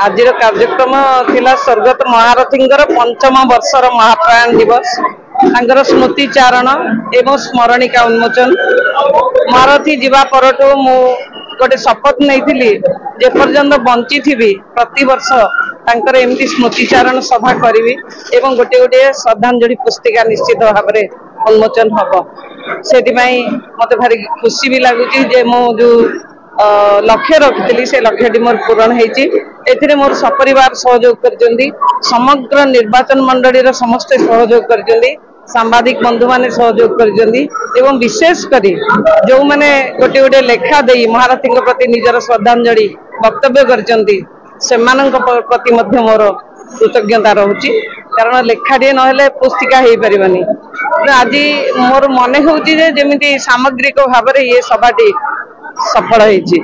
आज कार्यक्रम थिला स्वर्गत महारथी 5म वर्षर महाप्रयाण दिवस स्मृति चारण एवं स्मरणिका उन्मोचन। महारथी जीवा परठू मु गोटे शपथ नहीं जेपर्यंत बंची थी प्रति वर्ष तांकर एमती स्मृतिचारण सभा करी एवं गोटे गोटे श्रद्धांजलि पुस्तिका निश्चित भाव में उन्मोचन हम से मत भारी खुशी भी लगुच मु जो लक्ष्य रखी से लक्ष्य मोर पूरण होती मोर सपरिवार सहयोग कर समग्र निर्वाचन मंडली समस्ते सहयोग कर सांबादिक बंधु माने सहयोग कर विशेषकर जो मैंने गोटे गोटे लेखा दे महारथी प्रति निजर श्रद्धांजलि वक्तव्य कर प्रति मोर कृतज्ञता रोचे कारण लेखाटे ना पुस्तिका हो पारनी। आज मोर मन होमती सामग्रिक भाव में ये सभाटी सफल होती।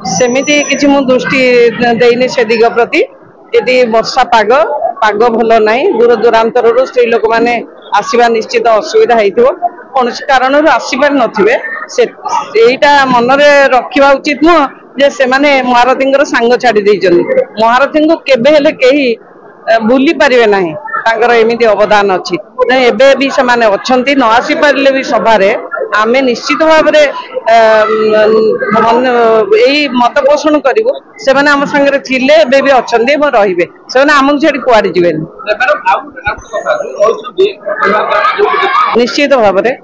सेमिति किसी मु दृष्टि देनी से दिग प्रति यदि वर्षा पाग पाग भल ना दूर दूरांतर स्त्री लोक मैंने आसवा निश्चित असुविधा हो कौन कारण आसपार नईटा मनरे रखा उचित नुह जे से माने महारथी सांग छाड़ी महारथी को केबे हेले कहीं भूली पारे ना एमती अवदान अच्छी एबे भी से माने अच्छी न आसी पारे भी सभारे आमे निश्चित भाव यही मत पोषण करूँ से आम सागर थिले भी अच्छा रे से आमको छाड़ी कुआड़े जी निश्चित भाव में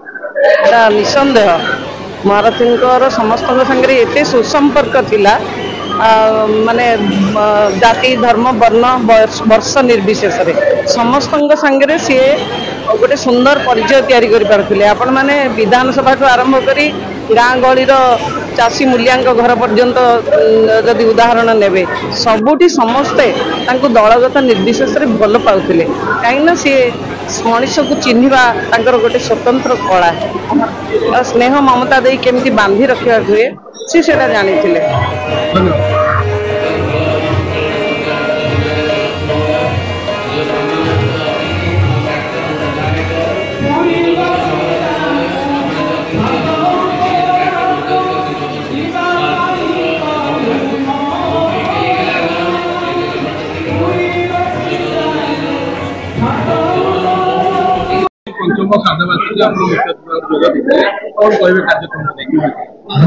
निसंदेह महारथी समस्त सागर एत सुसंपर्क थिला माने जाति धर्म वर्ण वर्ष निर्विशेष समस्त सागर सी गोटे सुंदर परिचय तैयारी करें आपण मैंने विधानसभा ठू आरंभ करी गाँ गहली चाषी मूलिया घर पर्यंत जदि उदाहरण ने सबुठी समस्ते दलगत निर्विशेष भल पाते कहीं सी मनीष को चिन्हवा गोटे स्वतंत्र कला स्नेह ममता दे केमती बांधी रखा हुए सी जानी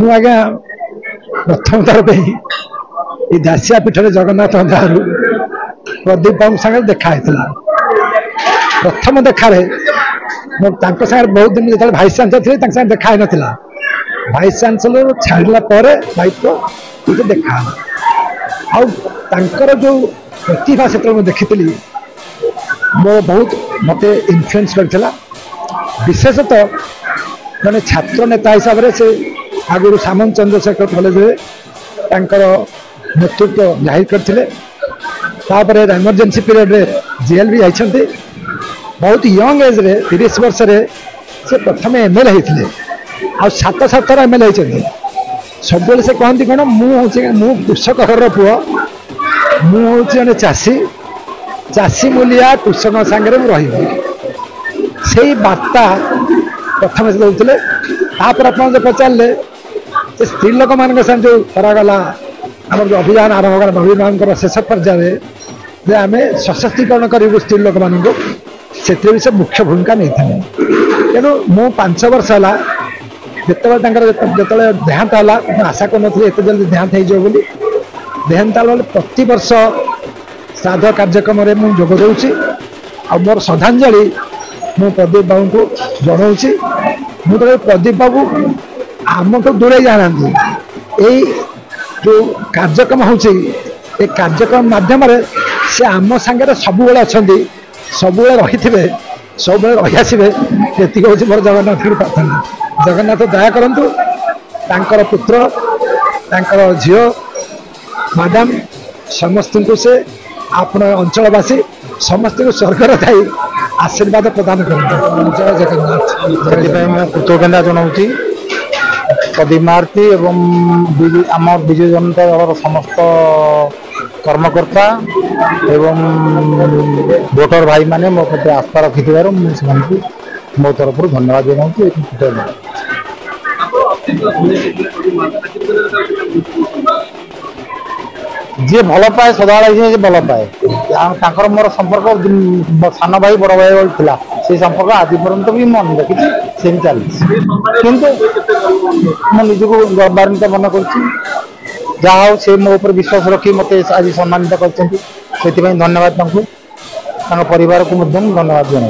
आज्ञा प्रथम थर दासिया पीठ में जगन्नाथ अंधारू प्रदीप बाबू सागर देखा प्रथम देखार बहुत दिन जो भाइस चांसलर थे देखा ना भाइस चांसलर छाड़ा दायित्व देखा आर जो प्रतिभा से देखी मो बहुत मत इन्फ्लुएंस करता विशेषतः मैंने छात्र नेता हिसाब से आगुरी सामंत चंद्रशेखर कॉलेज नेतृत्व जाहिर करते इमरजेंसी पीरियड रे जेल भी जाइछन्ति बहुत यंग एज रे 30 वर्ष रे से प्रथम एमएलए होते आ 7 थर एमएलए होती सब से कहती कौन मु कृषक घर पुओ मु जने चाषी मूलिया कृषक सांगे रही से बार्ता प्रथम से दौले आप जो पचारे स्त्री लोक मान जो करागला आम जो अभियान आरंभ कर नवीन मान शेष पर्यायर आम सशक्तिकरण करूँ स्त्री लोक मान से से मुख्य भूमिका नहीं तेणु मु 5 वर्ष है जो देहांत है आशा कर एत जल्दी देहांत हो देहांत प्रति वर्ष श्राद्ध कार्यक्रम में जोग दूसरी आ मोर श्रद्धांजलि मु प्रदीप बाबू को जनाऊँगी मुझे प्रदीप बाबू आम को दूरे जाना यही जो कार्यक्रम हो कार्यक्रम मध्यम से आम सांगे सब अच्छा सब रही थे सब रही आसवे ये हूँ मोर जगन्नाथ की प्रार्थना जगन्नाथ दया करूँ पुत्र झील मैडम समस्त को से आपण अंचलवासी समस्त को स्वर्गर थी आशीर्वाद प्रदान कर जय जगन्नाथ कृतज्ञता जनाऊँगी प्रदीप महारथी एवं आम विजु जनता दल समस्त कर्मकर्ता एवं भोटर भाई माने मो प्रति आस्था रखिथिबार मो तरफ धन्यवाद देना। जी भल पाए सदाबले भल पाए मोर संपर्क सान भाई बड़ भाई था से संपर्क आज पर्यंत भी मन देखी से भी चलती किंतु मुझको गर्वान्वित मन कर से मो ऊपर विश्वास रखी मत आज सम्मानित कर धन्यवाद परिवार को धन्यवाद जन।